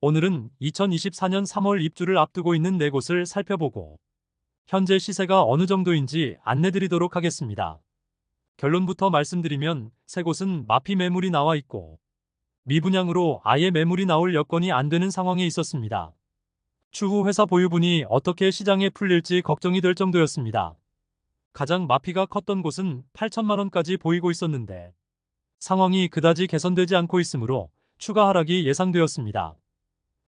오늘은 2024년 3월 입주를 앞두고 있는 4곳을 살펴보고 현재 시세가 어느 정도인지 안내드리도록 하겠습니다. 결론부터 말씀드리면 3곳은 마피 매물이 나와 있고 미분양으로 아예 매물이 나올 여건이 안 되는 상황에 있었습니다. 추후 회사 보유분이 어떻게 시장에 풀릴지 걱정이 될 정도였습니다. 가장 마피가 컸던 곳은 8천만 원까지 보이고 있었는데 상황이 그다지 개선되지 않고 있으므로 추가 하락이 예상되었습니다.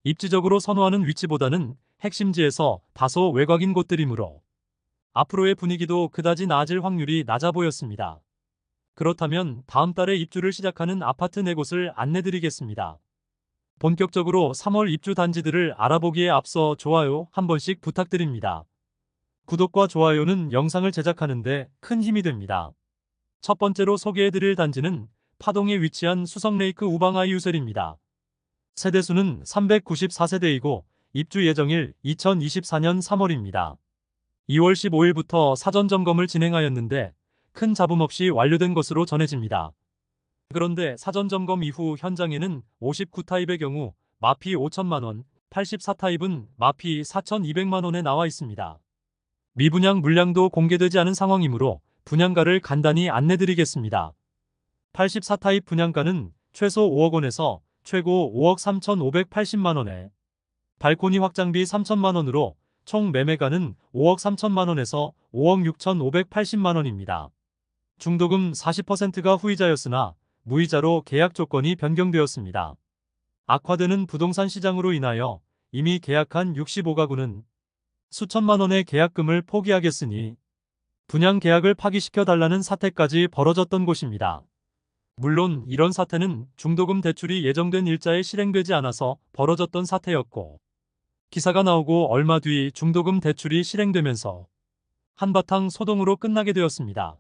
입지적으로 선호하는 위치보다는 핵심지에서 다소 외곽인 곳들이므로 앞으로의 분위기도 그다지 나아질 확률이 낮아 보였습니다. 그렇다면 다음 달에 입주를 시작하는 아파트 4곳을 안내드리겠습니다. 본격적으로 3월 입주 단지들을 알아보기에 앞서 좋아요 한 번씩 부탁드립니다. 구독과 좋아요는 영상을 제작하는데 큰 힘이 됩니다. 첫 번째로 소개해드릴 단지는 파동에 위치한 수성레이크 우방아이유셀입니다. 세대수는 394세대이고 입주 예정일 2024년 3월입니다. 2월 15일부터 사전 점검을 진행하였는데 큰 잡음 없이 완료된 것으로 전해집니다. 그런데 사전 점검 이후 현장에는 59타입의 경우 마피 5천만원, 84타입은 마피 4,200만원에 나와 있습니다. 미분양 물량도 공개되지 않은 상황이므로 분양가를 간단히 안내드리겠습니다. 84타입 분양가는 최소 5억 원에서 최고 5억 3,580만원에 발코니 확장비 3천만원으로 총 매매가는 5억 3천만원에서 5억 6,580만원입니다. 중도금 40%가 후이자였으나 무이자로 계약 조건이 변경되었습니다. 악화되는 부동산 시장으로 인하여 이미 계약한 65가구는 수천만원의 계약금을 포기하겠으니 분양 계약을 파기시켜달라는 사태까지 벌어졌던 곳입니다. 물론 이런 사태는 중도금 대출이 예정된 일자에 실행되지 않아서 벌어졌던 사태였고 기사가 나오고 얼마 뒤 중도금 대출이 실행되면서 한바탕 소동으로 끝나게 되었습니다.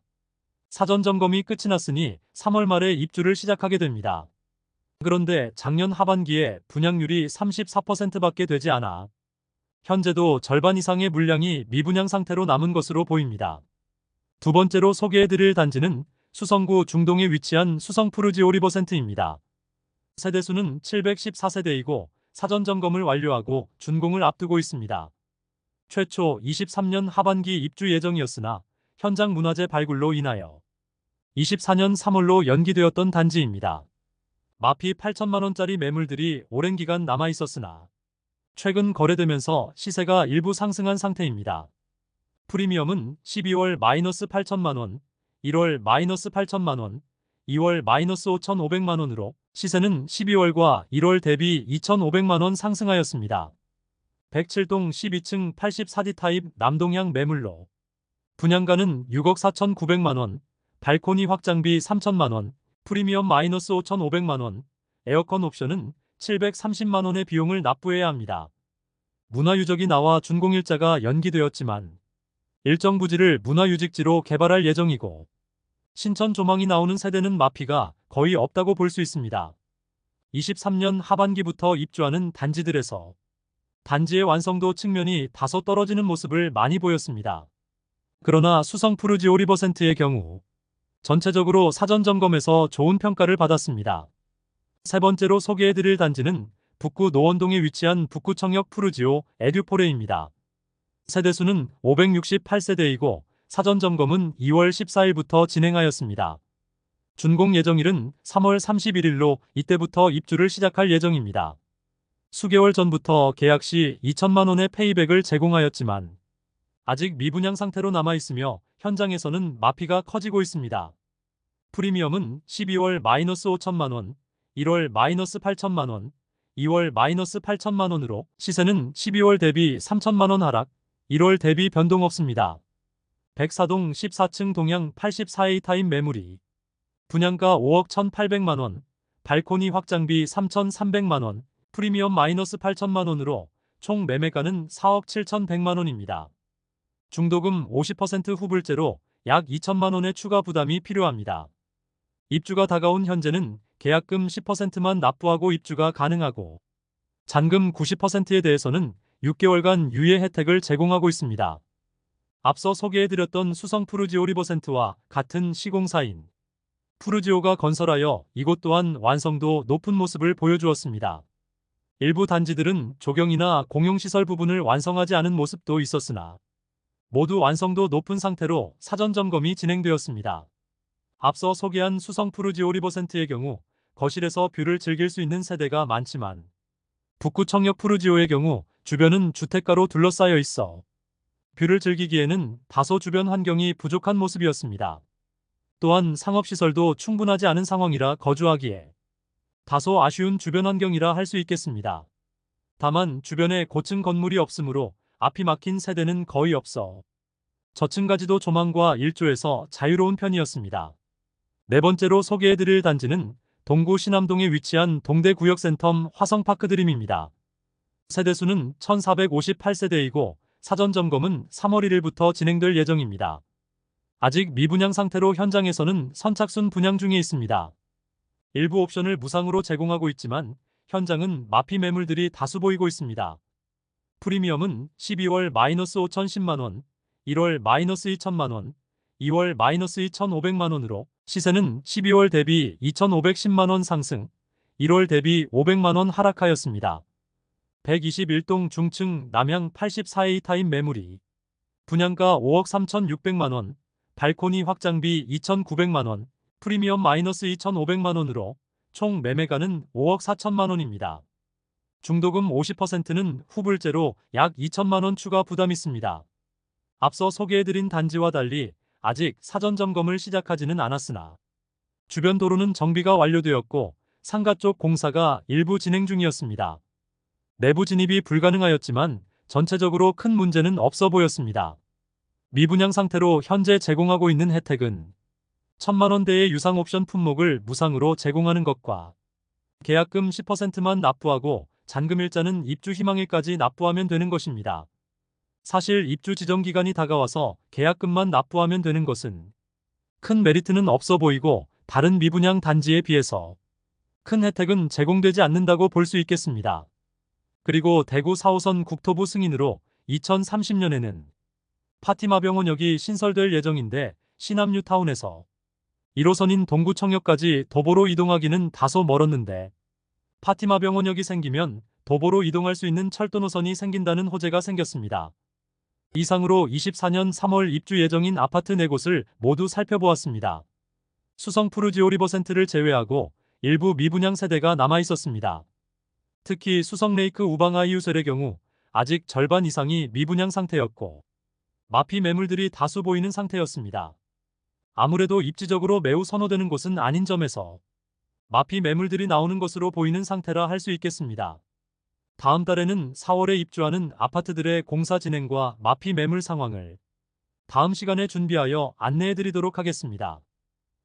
사전 점검이 끝이 났으니 3월 말에 입주를 시작하게 됩니다. 그런데 작년 하반기에 분양률이 34%밖에 되지 않아 현재도 절반 이상의 물량이 미분양 상태로 남은 것으로 보입니다. 두 번째로 소개해드릴 단지는 수성구 중동에 위치한 수성 푸르지오 리버센트입니다. 세대수는 714세대이고 사전 점검을 완료하고 준공을 앞두고 있습니다. 최초 23년 하반기 입주 예정이었으나 현장 문화재 발굴로 인하여 24년 3월로 연기되었던 단지입니다. 마피 8천만원짜리 매물들이 오랜 기간 남아 있었으나 최근 거래되면서 시세가 일부 상승한 상태입니다. 프리미엄은 12월 마이너스 8천만원, 1월 마이너스 8천만원, 2월 마이너스 5,500만원으로 시세는 12월과 1월 대비 2,500만원 상승하였습니다. 107동 12층 84D 타입 남동향 매물로 분양가는 6억 4,900만원, 발코니 확장비 3천만원, 프리미엄 마이너스 5,500만원, 에어컨 옵션은 730만원의 비용을 납부해야 합니다. 문화유적이 나와 준공일자가 연기되었지만 일정 부지를 문화유직지로 개발할 예정이고 신천 조망이 나오는 세대는 마피가 거의 없다고 볼 수 있습니다. 23년 하반기부터 입주하는 단지들에서 단지의 완성도 측면이 다소 떨어지는 모습을 많이 보였습니다. 그러나 수성 푸르지오 리버센트의 경우 전체적으로 사전 점검에서 좋은 평가를 받았습니다. 세 번째로 소개해드릴 단지는 북구 노원동에 위치한 북구청역 푸르지오 에듀포레입니다. 세대수는 568세대이고 사전 점검은 2월 14일부터 진행하였습니다. 준공 예정일은 3월 31일로 이때부터 입주를 시작할 예정입니다. 수개월 전부터 계약 시 2천만원의 페이백을 제공하였지만 아직 미분양 상태로 남아있으며 현장에서는 마피가 커지고 있습니다. 프리미엄은 12월 마이너스 5천만원, 1월 마이너스 8천만원, 2월 마이너스 8천만원으로 시세는 12월 대비 3천만원 하락, 1월 대비 변동 없습니다. 104동 14층 동향 84A 타입 매물이 분양가 5억 1,800만원, 발코니 확장비 3,300만원, 프리미엄 마이너스 8천만원으로 총 매매가는 4억 7,100만원입니다. 중도금 50% 후불제로 약 2천만원의 추가 부담이 필요합니다. 입주가 다가온 현재는 계약금 10%만 납부하고 입주가 가능하고 잔금 90%에 대해서는 6개월간 유예 혜택을 제공하고 있습니다. 앞서 소개해드렸던 수성 푸르지오 리버센트와 같은 시공사인 푸르지오가 건설하여 이곳 또한 완성도 높은 모습을 보여주었습니다. 일부 단지들은 조경이나 공용시설 부분을 완성하지 않은 모습도 있었으나 모두 완성도 높은 상태로 사전 점검이 진행되었습니다. 앞서 소개한 수성 푸르지오 리버센트의 경우 거실에서 뷰를 즐길 수 있는 세대가 많지만 북구 청역 푸르지오의 경우 주변은 주택가로 둘러싸여 있어 뷰를 즐기기에는 다소 주변 환경이 부족한 모습이었습니다. 또한 상업시설도 충분하지 않은 상황이라 거주하기에 다소 아쉬운 주변 환경이라 할 수 있겠습니다. 다만 주변에 고층 건물이 없으므로 앞이 막힌 세대는 거의 없어 저층가지도 조망과 일조에서 자유로운 편이었습니다. 네 번째로 소개해드릴 단지는 동구 신암동에 위치한 동대구역센텀 화성파크드림입니다. 세대수는 1458세대이고 사전 점검은 3월 1일부터 진행될 예정입니다. 아직 미분양 상태로 현장에서는 선착순 분양 중에 있습니다. 일부 옵션을 무상으로 제공하고 있지만 현장은 마피 매물들이 다수 보이고 있습니다. 프리미엄은 12월 -5,010만원, 1월 -2,000만원, 2월 -2,500만원으로 시세는 12월 대비 2,510만원 상승, 1월 대비 500만원 하락하였습니다. 121동 중층 남향 84A 타입 매물이 분양가 5억 3,600만원, 발코니 확장비 2,900만원, 프리미엄 -2,500만원으로 총 매매가는 5억 4천만원입니다. 중도금 50%는 후불제로 약 2천만원 추가 부담 있습니다. 앞서 소개해드린 단지와 달리 아직 사전 점검을 시작하지는 않았으나 주변 도로는 정비가 완료되었고 상가 쪽 공사가 일부 진행 중이었습니다. 내부 진입이 불가능하였지만 전체적으로 큰 문제는 없어 보였습니다. 미분양 상태로 현재 제공하고 있는 혜택은 1,000만원대의 유상 옵션 품목을 무상으로 제공하는 것과 계약금 10%만 납부하고 잔금일자는 입주 희망일까지 납부하면 되는 것입니다. 사실 입주 지정 기간이 다가와서 계약금만 납부하면 되는 것은 큰 메리트는 없어 보이고 다른 미분양 단지에 비해서 큰 혜택은 제공되지 않는다고 볼 수 있겠습니다. 그리고 대구 4호선 국토부 승인으로 2030년에는 파티마병원역이 신설될 예정인데 신암 뉴타운에서 1호선인 동구청역까지 도보로 이동하기는 다소 멀었는데 파티마병원역이 생기면 도보로 이동할 수 있는 철도 노선이 생긴다는 호재가 생겼습니다. 이상으로 24년 3월 입주 예정인 아파트 4곳을 모두 살펴보았습니다. 수성 푸르지오 리버센트를 제외하고 일부 미분양 세대가 남아있었습니다. 특히 수성 레이크 우방아 이유셀의 경우 아직 절반 이상이 미분양 상태였고 마피 매물들이 다수 보이는 상태였습니다. 아무래도 입지적으로 매우 선호되는 곳은 아닌 점에서 마피 매물들이 나오는 것으로 보이는 상태라 할 수 있겠습니다. 다음 달에는 4월에 입주하는 아파트들의 공사 진행과 마피 매물 상황을 다음 시간에 준비하여 안내해드리도록 하겠습니다.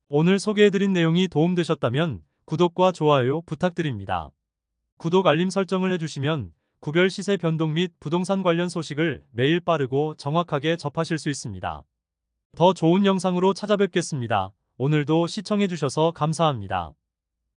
오늘 소개해드린 내용이 도움되셨다면 구독과 좋아요 부탁드립니다. 구독 알림 설정을 해주시면 구별 시세 변동 및 부동산 관련 소식을 매일 빠르고 정확하게 접하실 수 있습니다. 더 좋은 영상으로 찾아뵙겠습니다. 오늘도 시청해주셔서 감사합니다.